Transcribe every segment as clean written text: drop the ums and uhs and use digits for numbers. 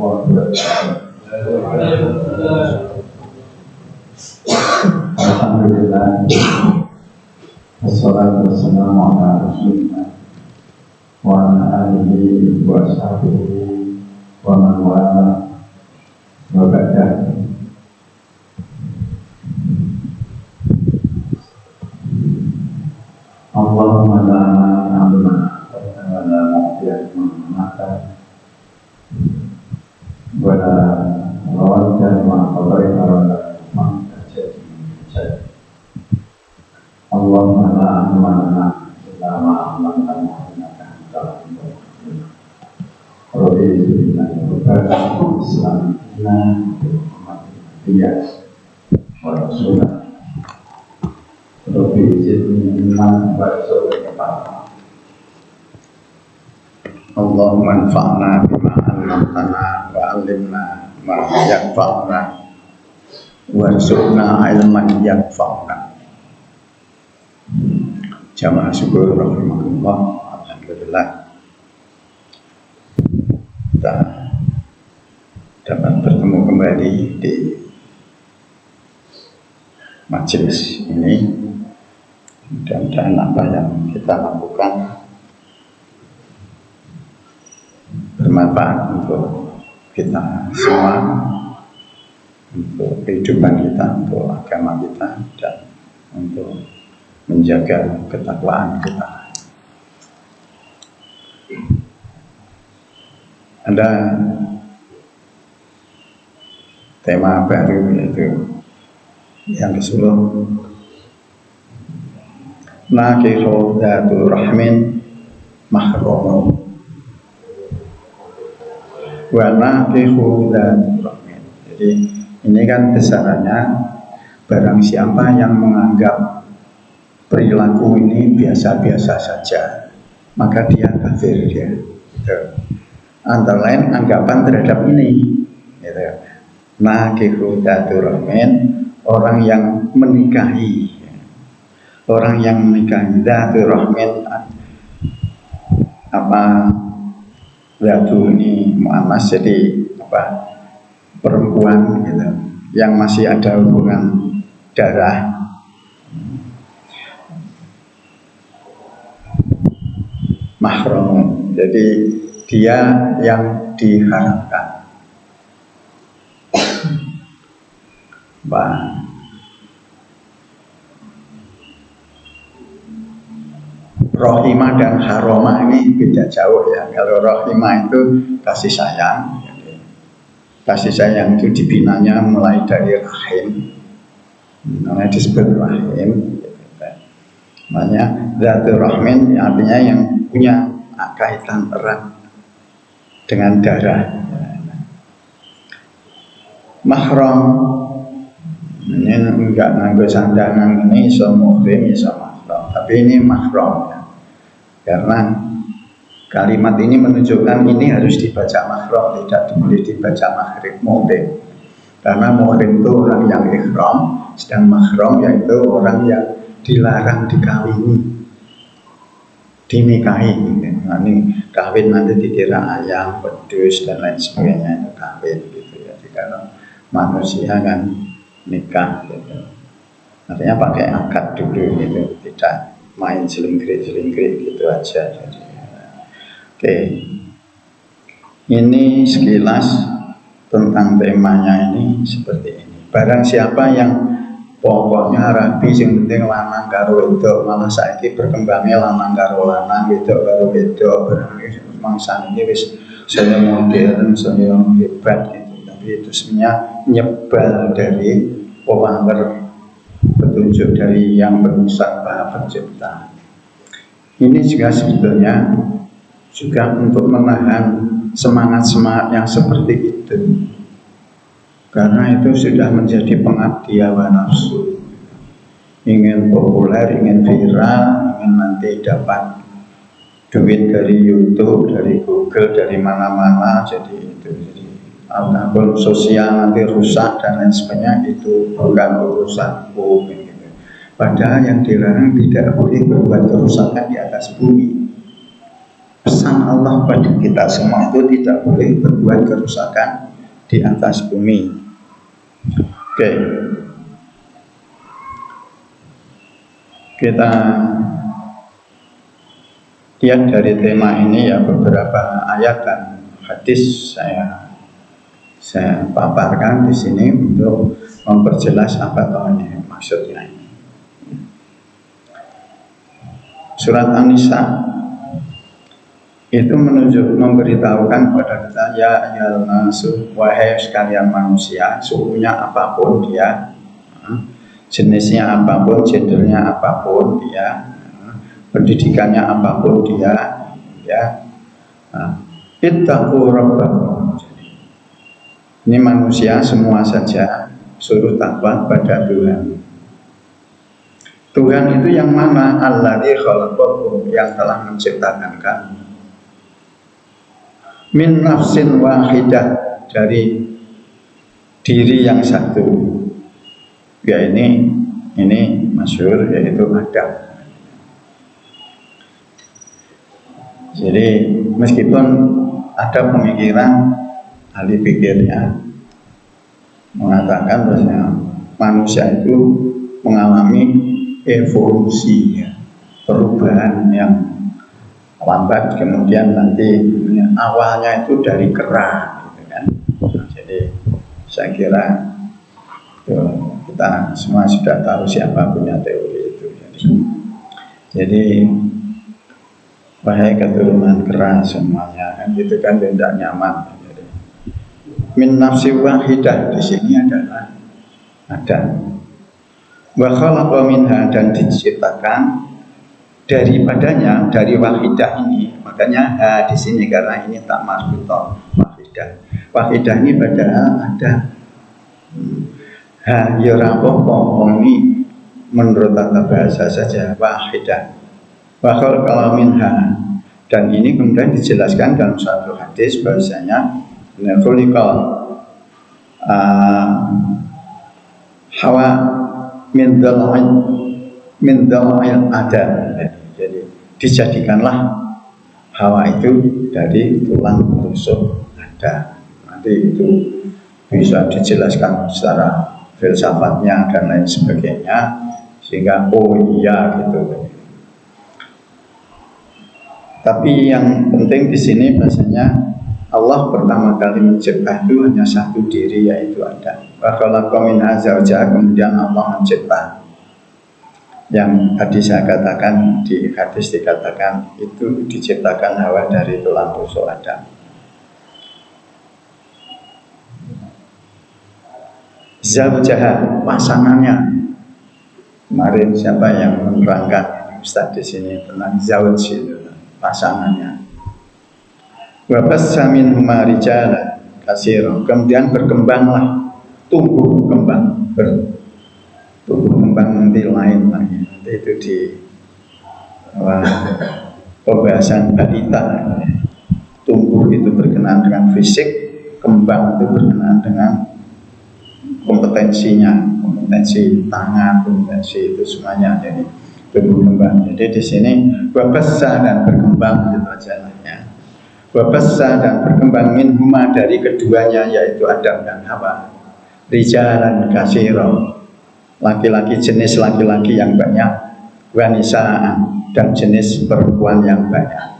wabarakatuh. Alhamdulillah. Wassalatu wassalamu ala rasulillah wa ala alihi wa sahbihi wa man wala wa ba'da. Allahumma la na'lamna wa la mu'tiyah ma'aka wa la rawadda ma'abaita wa la ma'tajati jadi Allahumma la na'lamna illa ma'alamtana innaka antal alimul hakim. Rabbi zidna ilman islamina Muhammadiyah wa rasulah. Rabbi zidni ilman warzuqni. Allahumma anfa'na bima 'allamtana wa 'allimna ma yanfa'una warzuqna ilman yanfa'una. Jamaah syukur rahimahullah, alhamdulillah kita dapat bertemu kembali di majelis ini. Dan apa yang kita lakukan bermanfaat untuk kita semua, untuk kehidupan kita, untuk agama kita, dan untuk menjaga ketakwaan kita. Ada tema baru, yaitu yang ke-10, nakihu dzatu rahmin mahrum wa nakihu dzatu rahmin. Jadi ini kan besarannya, barang siapa yang menganggap perilaku ini biasa-biasa saja, maka dia kafir dia. Gitu. Antara lain anggapan terhadap ini. Gitu. Nakihu dzatu rahmin, orang yang menikahi, orang yang menikahi dzatu rahmin, apa dzatu ini muannas, jadi apa, perempuan gitu, yang masih ada hubungan darah. Mahram, jadi dia yang diharamkan. Rohimah dan haromah ini beda jauh ya. Kalau rohimah itu kasih sayang, kasih sayang itu dibinanya mulai dari rahim, namanya disebut rahim. Makanya dzatu rahmin artinya yang punya kaitan erat dengan darah. Mahram ini enggak nganggo sandangan, ini iso muhrim iso mahram, tapi ini mahram ya. Karena kalimat ini menunjukkan ini harus dibaca mahram, tidak boleh dibaca muhrim. Karena muhrim itu orang yang ihram, sedang mahram yaitu orang yang dilarang dikawini, dinikahi. Ini kawin nanti dikira ayam, wedhus dan lain sebagainya, itu kawin gitu ya. Kalau manusia kan nikah gitu, artinya pakai akad dulu gitu, tidak main selingkrik gitu aja. Jadi, oke. Ini sekilas tentang temanya ini seperti ini. Barang siapa yang pokoknya rabi sing penting lanang karo wedok, malah saiki berkembangnya lanang karo lanang, wedok karo wedok, mangsa ini wis saya modern, saya hebat gitu. Tapi itu sebenarnya nyebal dari pewanger petunjuk dari yang berusaha Maha Pencipta. Ini juga sebetulnya juga untuk menahan semangat-semangat yang seperti itu. Karena itu sudah menjadi pengabdi hawa nafsu, ingin populer, ingin viral, ingin nanti dapat duit dari YouTube, dari Google, dari mana-mana. Jadi itu, jadi akun sosial nanti rusak dan lain sebagainya, itu bukan urusanku gitu. Padahal yang dilarang tidak boleh berbuat kerusakan di atas bumi. Pesan pesan Allah pada kita semua itu tidak boleh berbuat kerusakan di atas bumi. Oke, kita lihat dari tema ini ya, beberapa ayat dan hadis saya paparkan di sini untuk memperjelas apa ini maksudnya ini. Surat An-Nisa itu memberitahukan kepada kita, ya ayyuhan nasu, wahai sekalian manusia, sukunya apapun dia, jenisnya apapun, gendernya apapun dia, pendidikannya apapun dia, ya, ittaqu rabbakum. Ini manusia semua saja suruh takwa pada Tuhan. Tuhan itu yang mana? Alladzi khalaqakum, yang telah menciptakan kamu. Min nafsin wahidah, dari diri yang satu. Ya ini masyhur, yaitu Adam. Jadi meskipun ada pemikiran ahli fikirnya mengatakan bahwa manusia itu mengalami evolusi, ya, perubahan yang lambat, kemudian nanti awalnya itu dari kera, gitu kan. Jadi saya kira kita semua sudah tahu siapa punya teori itu. Jadi wahai keturunan kera semuanya, kan gitu kan, tidak nyaman. Jadi, min nafsi wahidah di sini adalah ada. Wa khalaqa minha, dan diciptakan daripadanya, dari wahidah ini. Makanya di sini karena ini tak marbutah, wahidah. Wahidah ini padahal ada ya rapopo, ini menurut tata bahasa saja wahidah. Wa khalaqa minha, dan ini kemudian dijelaskan dalam satu hadis bahwasanya khuliqa Hawa min dhal'il ada. Jadi dijadikanlah Hawa itu dari tulang rusuk ada. Nanti itu bisa dijelaskan secara filsafatnya dan lain sebagainya, sehingga oh iya gitu. Tapi yang penting di sini bahasanya Allah pertama kali mencipta itu hanya satu diri, yaitu Adam. Wa khalaqa minha zawjaha, kemudian Allah mencipta. Yang tadi saya katakan, di hadis dikatakan itu diciptakan Hawa dari tulang rusuk Adam. Zawjaha, pasangannya. Kemarin siapa yang menerangkan Ustaz di sini tentang zawj itu, pasangannya. Wabassa minhuma rijalan katsira, kemudian berkembanglah, tumbuh kembang, tumbuh kembang nanti lain lagi, nanti itu di pembahasan balita. Tumbuh itu berkenaan dengan fisik, kembang itu berkenaan dengan kompetensinya, kompetensi tangan, kompetensi itu semuanya. Jadi tumbuh kembang. Jadi di sini wabassa, dan berkembang gitu aja ya. Wabassa, dan berkembang minhuma, dari keduanya, yaitu Adam dan Hawa, rijalan katsira, laki-laki, jenis laki-laki yang banyak, wanisaan, dan jenis perempuan yang banyak.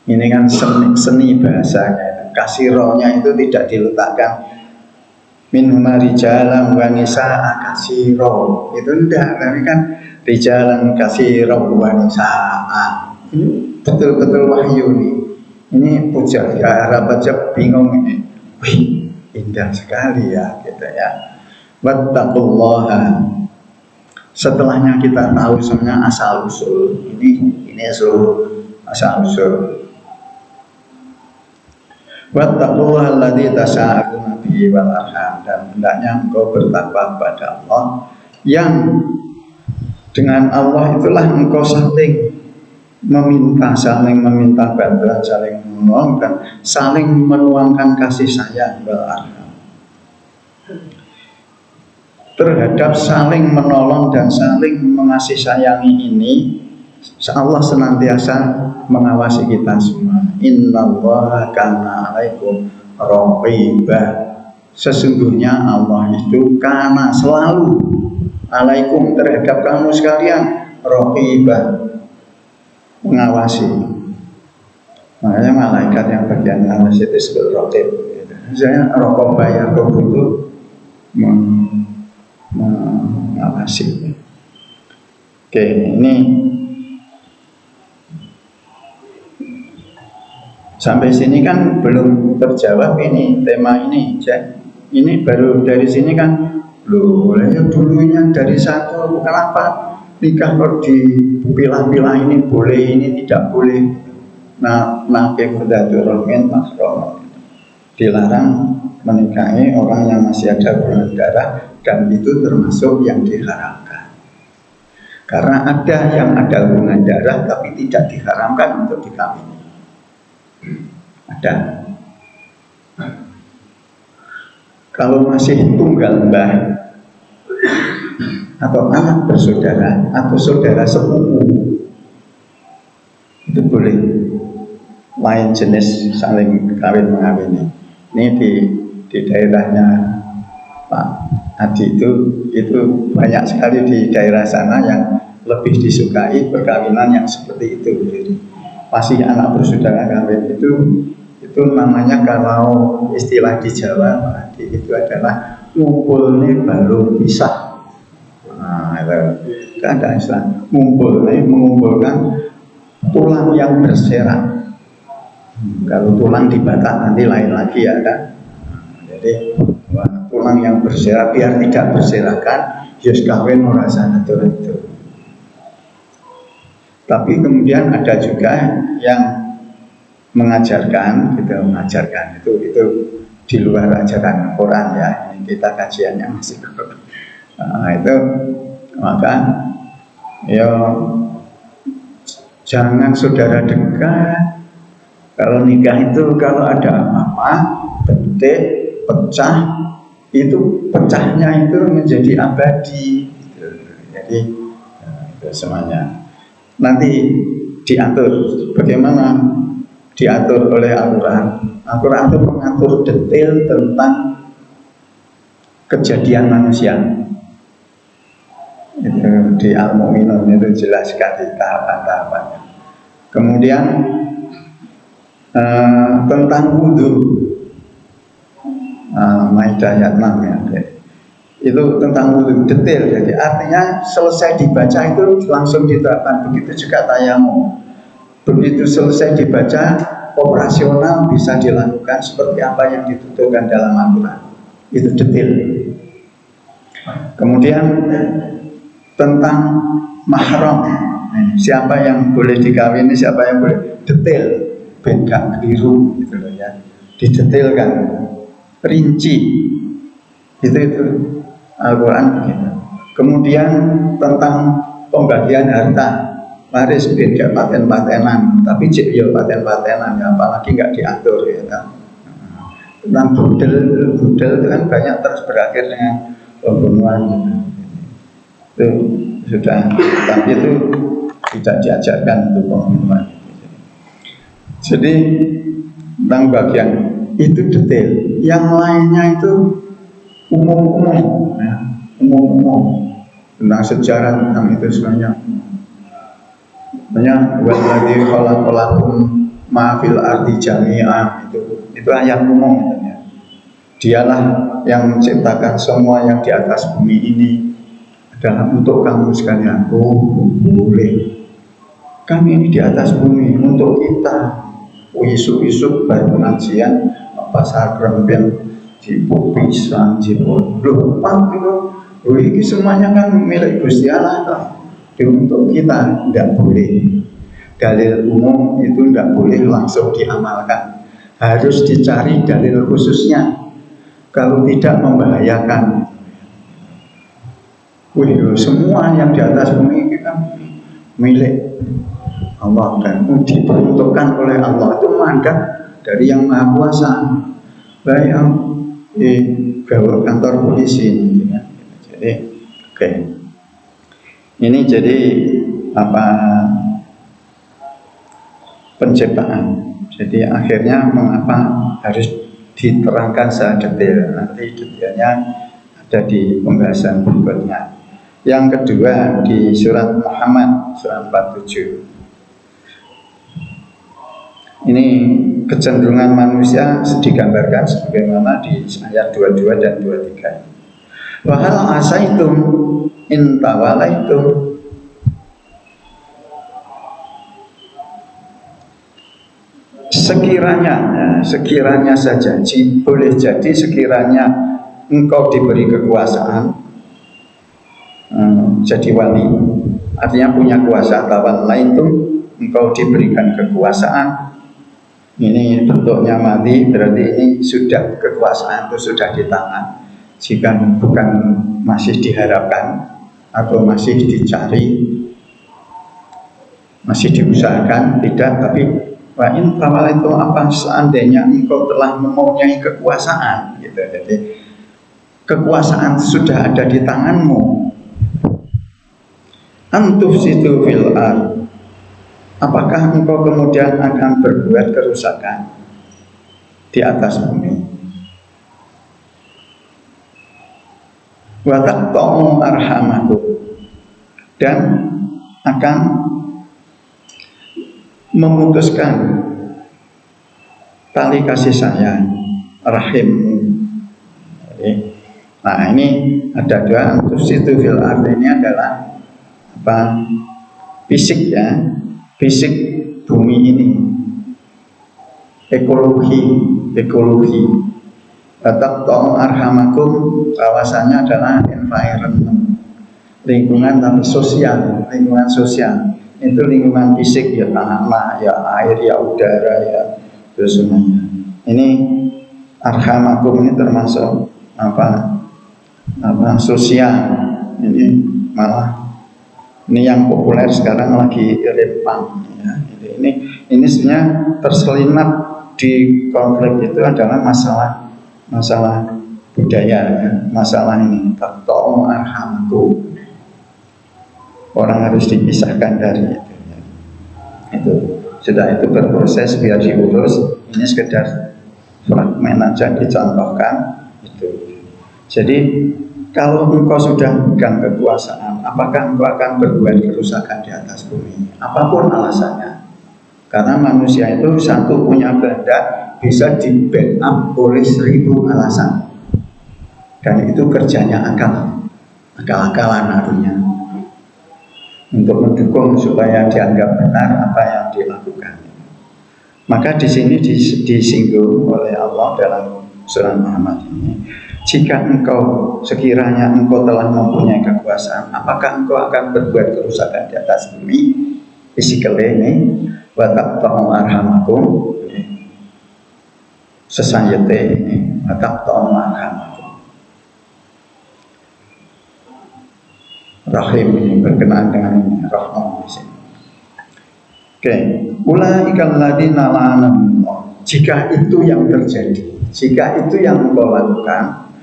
Ini kan seni bahasanya. Kasironya itu tidak diletakkan minhuma rijalan wanisaan katsira, itu enggak, tapi kan rijalan katsira wanisaan. Ini betul-betul wahyu nih. Ini puja Arab aja bingung ini. Wih, indah sekali ya, gitu ya. Wattaqullaha. Setelahnya kita tahu sebenarnya asal usul ini seluruh asal usul. Wattaqullaha alladzi tasa'aluna bihi wal arham, dan hendaknya engkau bertakwa kepada Allah, yang dengan Allah itulah engkau saling meminta bantuan, saling menolong, dan saling menuangkan kasih sayang wal arham. Terhadap saling menolong dan saling mengasih sayangi ini, Allah senantiasa mengawasi kita semua. Innallaha kana 'alaikum raqibah. Sesungguhnya Allah itu kana selalu alaikum terhadap kamu sekalian raqibah, mengawasi. Makanya malaikat yang bagian ngawasi itu disebut raqib. Misalnya raqabah yang itu mengawasi. Oke, ini sampai sini kan belum terjawab ini tema ini. Ini baru dari sini kan, loh, ya dulunya dari satu, kenapa nikah kok dipilah-pilah, ini boleh, ini tidak boleh. Nah, nafiqdatul min mahram, dilarang menikahi orang yang masih ada hubungan darah, dan itu termasuk yang diharamkan. Karena ada yang ada hubungan darah tapi tidak diharamkan untuk dikawini. Ada. Kalau masih tunggal mbah atau anak bersaudara atau saudara sepupu, itu boleh. Lain jenis saling kawin mengawini. Ini di daerahnya Pak Adi itu banyak sekali di daerah sana yang lebih disukai perkawinan yang seperti itu. Jadi masih anak bersaudara kawin itu namanya, kalau istilah di Jawa Pak Adi, itu adalah ngumpulnya baru pisah. Nah, itu ada istilah mengumpulkan tulang yang berserak. Kalau tulang dibakar nanti lain lagi ya kan. Jadi tulang yang berserak biar tidak berserakan, yus kawin merasa itu. Tapi kemudian ada juga yang mengajarkan itu di luar ajaran Quran ya. Ini kita kajiannya masih itu, maka ya jangan saudara dekat. Kalau nikah itu kalau ada apa-apa, betik, pecah, itu pecahnya itu menjadi abadi gitu. Jadi itu semuanya nanti diatur. Bagaimana diatur oleh Al-Quran? Al-Quran itu mengatur detail tentang kejadian manusia. Itu di Al-Mu'minun itu jelas sekali tahapan-tahapannya. Kemudian tentang wudhu, Maidah ayat 6 ya. Itu tentang wudhu detail. Jadi artinya selesai dibaca itu langsung diterapkan. Begitu juga tayamum. Begitu selesai dibaca, operasional bisa dilakukan seperti apa yang dituturkan dalam Al-Quran. Itu detail. Kemudian tentang mahram, siapa yang boleh dikawini, siapa yang boleh, detail. Ben gak keliru gitu loh ya, didetailkan, rinci, itu Al-Quran begitu. Kemudian tentang pembagian harta, waris ben gak paten-patenan, tapi cek ya paten-patenan ya, apalagi gak diatur ya kan. Tentang budel itu kan banyak terus berakhir dengan pembunuhan gitu. Itu sudah, tapi itu tidak diajarkan untuk pembunuhan. Jadi tentang bagian itu detail, yang lainnya itu umum-umum ya, umum-umum tentang sejarah, tentang itu semuanya. Banyak walladzi khalaqalakum ma fil ardi jami'a, itu ayat umum ya. Dialah yang menciptakan semua yang di atas bumi ini adalah untuk kamu sekalian. Oh, boleh. Kami ini di atas bumi untuk kita. Isu-isu baru pengajian pasar Grembel, Cibuk Pisang, Cibuk Lupa itu, ini semuanya kan milik Gusti Allah toh. Untuk kita tidak boleh. Dalil umum itu tidak boleh langsung diamalkan, harus dicari dalil khususnya. Kalau tidak membahayakan. Semua yang di atas bumi kita milik Allah dan diperuntukkan oleh Allah, itu mandat dari yang Maha Kuasa. Yang di kantor polisi ya. Jadi oke. Ini jadi apa penciptaan. Jadi akhirnya mengapa harus diterangkan secara detail, nanti detailnya ada di pembahasan berikutnya. Yang kedua di surat Muhammad surat 47. Ini kecenderungan manusia digambarkan sebagaimana di ayat 22 dan 23. Wa hal asaitum in tawalaitum, sekiranya saja, boleh jadi sekiranya engkau diberi kekuasaan, jadi wali, artinya punya kuasa, tawallaitum, engkau diberikan kekuasaan. Ini bentuknya mati, berarti ini sudah, kekuasaan itu sudah di tangan. Jika bukan masih diharapkan atau masih dicari, masih diusahakan, tidak, tapi wa in tawallaitum, apa seandainya engkau telah mempunyai kekuasaan, gitu. Jadi kekuasaan sudah ada di tanganmu. Antufsidu fil ardh, apakah engkau kemudian akan berbuat kerusakan di atas bumi? Wa taqta'u arhamakum, dan akan memutuskan tali kasih sayang, rahim. Nah ini ada dua, antufsidu fil ardh, ini adalah apa? Fisik ya, fisik bumi ini, ekologi. Taqta'u arhamakum, kawasannya adalah environment, lingkungan, tapi sosial, lingkungan sosial. Itu lingkungan fisik ya, tanah, ya air, ya udara, ya terus semuanya. Ini arhamakum ini termasuk apa sosial. Ini malah ini yang populer sekarang lagi rempang ya. Ini sebenarnya terselinap di konflik itu adalah masalah budaya ya. Masalah ini taqta'u arhamakum, orang harus dipisahkan dari itu ya. Itu sudah, itu berproses biar diurus. Ini sekedar fragmen aja dicontohkan itu. Jadi kalau engkau sudah pegang kekuasaan, apakah engkau akan berbuat kerusakan di atas bumi? Apapun alasannya. Karena manusia itu satu punya kehendak, bisa di backup oleh 1000 alasan. Dan itu kerjanya akal-akalan artinya, untuk mendukung supaya dianggap benar apa yang dilakukan. Maka di sini disinggung oleh Allah dalam surah Muhammad ini. Jika sekiranya engkau telah mempunyai kekuasaan, apakah engkau akan berbuat kerusakan di atas bumi? Physically ini, wa taqta'u arhamakum, society ini, wa taqta'u arhamakum. Rahim ini berkenaan dengan ini, rahmah di sini. Oke, ulaikal ladzina la'anahumullah. Jika itu yang terjadi, jika itu yang engkau lakukan,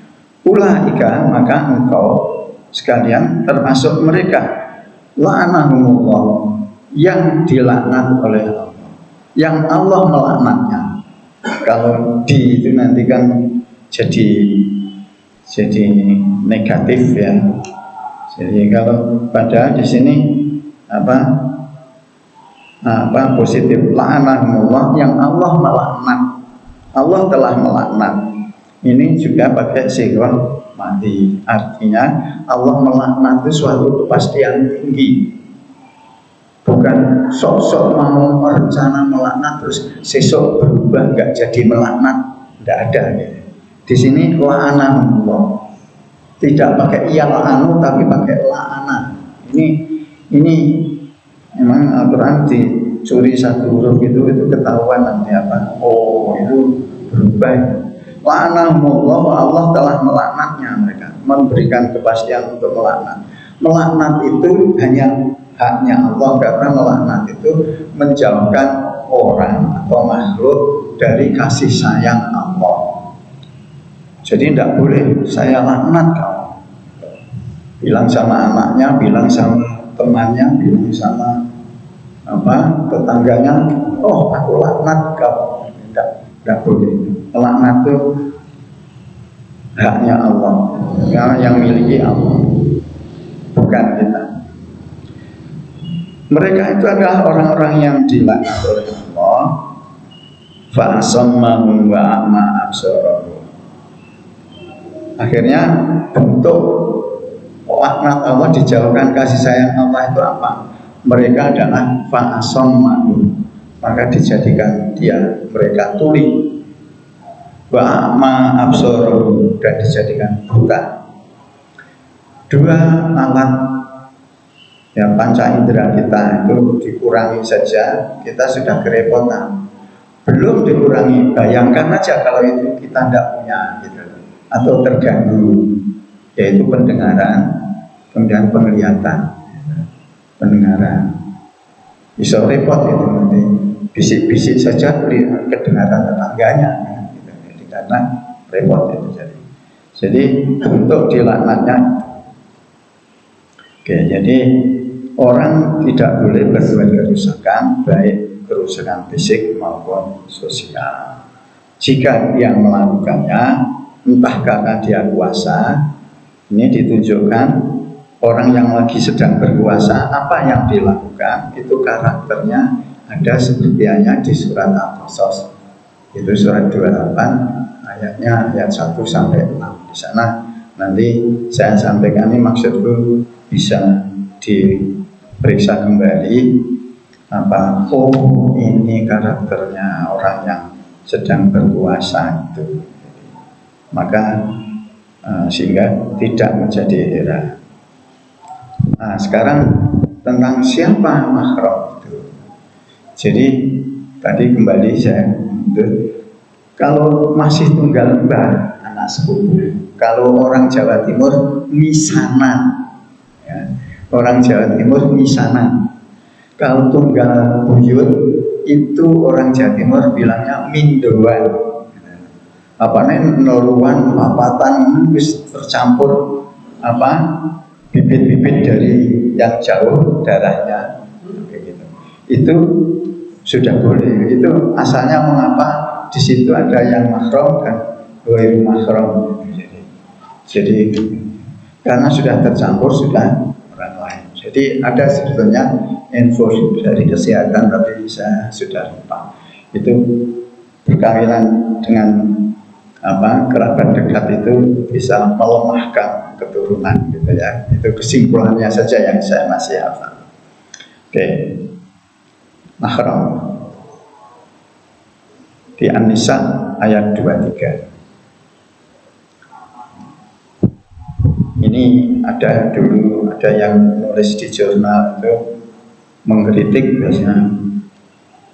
ulaika, maka engkau sekalian termasuk mereka la'anahumullah, yang dilaknat oleh Allah, yang Allah melaknatnya. Kalau di itu nanti kan jadi negatif ya. Jadi kalau pada di sini apa positif, la'anahumullah, yang Allah melaknat, Allah telah melaknat. Ini juga pakai sighah mati, artinya Allah melaknat itu suatu kepastian tinggi, bukan sok-sok mau rencana melaknat terus sesok berubah nggak jadi melaknat, tidak ada ya. Di sini la'anahumullah, tidak pakai iya la'anu tapi pakai la'ana. Ini memang Al-Quran dicuri satu huruf itu ketahuan nanti apa, oh itu berubah. La'anahumullah, Allah telah melaknatnya mereka, memberikan kepastian untuk melaknat. Melaknat itu hanya haknya Allah, karena melaknat itu menjauhkan orang atau makhluk dari kasih sayang Allah. Jadi tidak boleh saya laknat kamu. Bilang sama anaknya, bilang sama temannya, bilang sama tetangganya, oh aku laknat kau. Tidak boleh. Laknat itu haknya Allah, yang miliki Allah, bukan kita. Mereka itu adalah orang-orang yang dilaknat oleh Allah. Fa'asammahum wa a'ma absarahum. Akhirnya bentuk laknat Allah dijauhkan kasih sayang Allah itu apa? Mereka adalah fa'asammahum, maka dijadikan mereka tuli, wa a'ma absarahum, dan dijadikan buta. Dua alat panca indera kita itu dikurangi saja, kita sudah kerepotan. Belum dikurangi, bayangkan aja kalau itu kita tidak punya gitu, atau terganggu, yaitu pendengaran, kemudian penglihatan. Pendengaran bisa repot itu nanti, bisik-bisik saja kedengaran tetangganya gitu. Jadi karena repot itu jadi bentuk dilaknatnya. Oke, jadi orang tidak boleh berbuat kerusakan, baik kerusakan fisik maupun sosial. Jika yang melakukannya, entah karena dia kuasa, ini ditunjukkan orang yang lagi sedang berkuasa, apa yang dilakukan, itu karakternya ada seperti di surat Al-Qasas. Itu surat 28, ayat 1 sampai 6. Di sana nanti saya sampaikan, ini maksudku bisa diperiksa kembali oh ini karakternya orang yang sedang berkuasa itu, maka sehingga tidak menjadi era. Nah sekarang tentang siapa mahram itu. Jadi tadi kembali saya kalau masih tunggal mbah anak sepupu, kalau orang Jawa Timur misanan ya. Orang Jawa Timur misanan. Kalau tunggal buyut itu orang Jawa Timur bilangnya mindoan. Noluan, papatan wis tercampur bibit-bibit dari yang jauh darahnya begitu. Itu sudah boleh. Itu asalnya mengapa di situ ada yang mahram dan ghairu mahram. Jadi karena sudah tercampur sudah orang lain. Jadi ada sebetulnya info dari kesehatan, tapi saya sudah lupa. Itu perkawinan dengan kerabat dekat itu bisa melemahkan keturunan gitu ya. Itu kesimpulannya saja yang saya masih hafal. Oke. Mahram di An-Nisa ayat 23. Ini ada yang nulis di jurnal itu mengkritik biasanya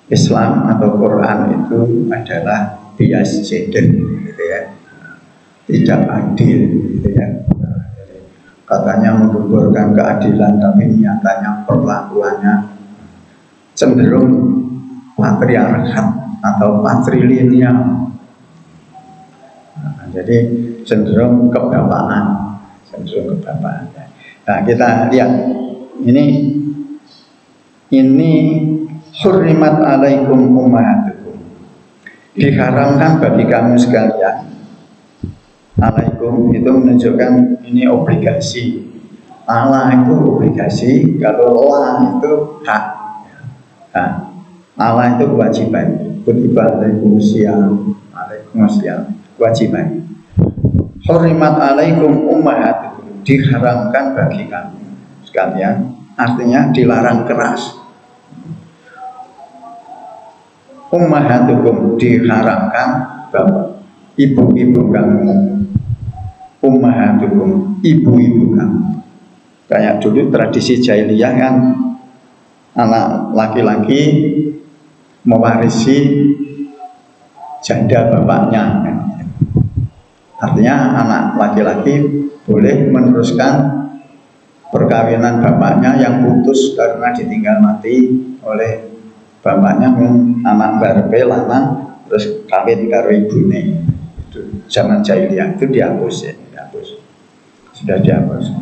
Islam atau Quran itu adalah bias gender gitu ya, tidak adil gitu ya. Katanya menggugurkan keadilan, tapi nyatanya perlakuannya cenderung patriarkat atau patrilineal. Jadi cenderung kebapaan. Nah kita lihat ini hurrimat alaikum ummahatukum, diharamkan bagi kamu sekalian. Alaikum itu menunjukkan ini obligasi. Allah itu obligasi, kalau Allah itu hak. Nah, Allah itu kewajiban. Kutiba alaikumusiyam, kewajiban. Hurrimat alaikum ummahatukum, diharamkan bagi kamu sekalian, artinya dilarang keras. Ummahatukum, diharamkan bapak ibu-ibu kamu. Ummahatukum, ibu-ibu kamu. Kayak dulu tradisi jahiliyah kan, anak laki-laki mewarisi janda bapaknya. Artinya anak laki-laki boleh meneruskan perkawinan bapaknya yang putus karena ditinggal mati oleh bapaknya, anak barbe lanang terus kawin karo ibune. Itu zaman jahiliyah itu dihapus. Sudah dihapus.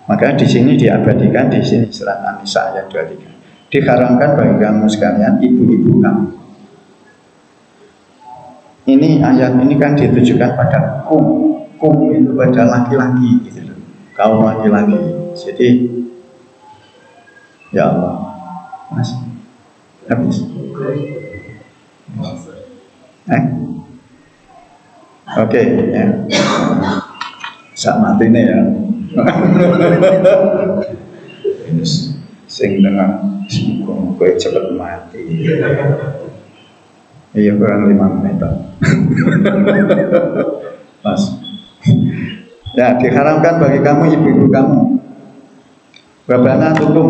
Maka di sini diabadikan di sini surat An-Nisa ayat 23. diharamkan bagi kamu sekalian ibu-ibu kamu. Ini ayat ini kan ditujukan pada kum itu pada laki-laki gitu loh, kaum laki-laki. Jadi ya Allah, Mas, habis. Oke, ya. Sak matine ya. Sing dengar kowe cepet mati. Iya kurang 5 menit. Mas. Ya, diharamkan bagi kamu ibu-ibu kamu. Wa banatukum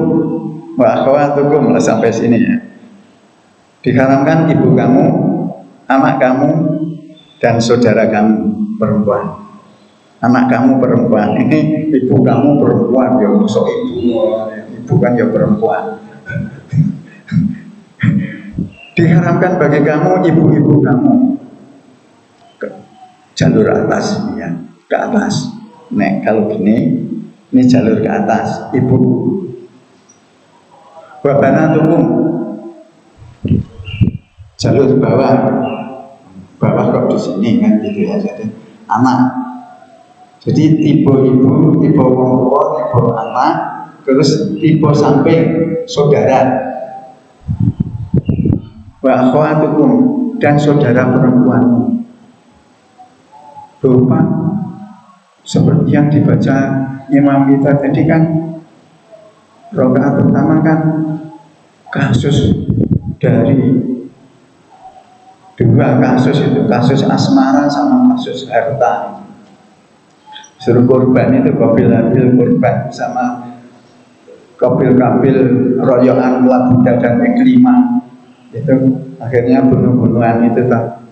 wa akhwatukum sampai sini ya. Diharamkan ibu kamu, anak kamu, dan saudara kamu perempuan. Anak kamu perempuan, ini ibu kamu perempuan, ya sok ibu kan ya perempuan. Diharamkan bagi kamu ibu-ibu kamu ke jalur atas ya, ke atas. Nek kalau gini, ini jalur ke atas, ibu. Wa banatukum jalur bawah kok di sini kan gitu ya, jadi anak. Jadi tipe ibu, tipe wong tua, tipe anak, terus tipe samping saudara. Wa akhwatukum dan saudara perempuan. Berupa seperti yang dibaca Imam kita tadi kan, rakaat pertama kan kasus dari 2 kasus itu, kasus asmara sama kasus harta. Suruh korban itu Qabil-Habil korban sama Qabil-Qabil royoan Labuda dan Iklima itu akhirnya bunuh-bunuhan itu tak.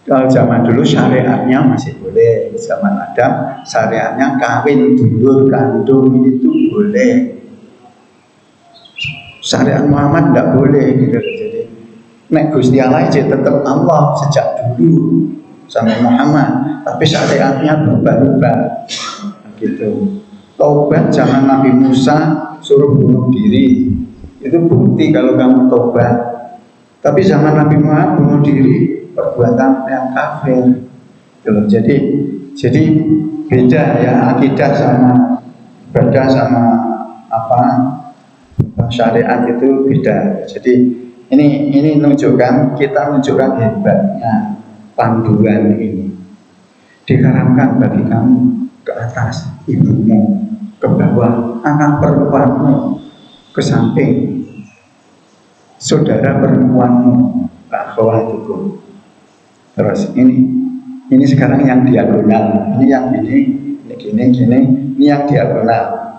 Kalau zaman dulu syariatnya masih boleh, zaman Adam syariatnya kawin dulur kandung itu boleh. Syariat Muhammad tidak boleh gitu. Jadi nek Gusti Allah tetap Allah sejak dulu sama Muhammad, tapi syariatnya berubah-ubah gitu. Taubat zaman Nabi Musa suruh bunuh diri, itu bukti kalau kamu taubat. Tapi zaman Nabi Muhammad bunuh diri perbuatan yang kafir. Jadi beda ya, akidah sama ibadah sama apa syariat itu beda. Jadi ini kita menunjukkan hebatnya panduan ini. Diharamkan bagi kamu ke atas ibumu, ke bawah anak perempuanmu, ke samping saudara perempuanmu, akhwatukum. Terus ini sekarang yang diagonal, ini yang ini yang diagonal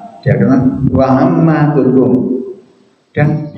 wa ammatukum dan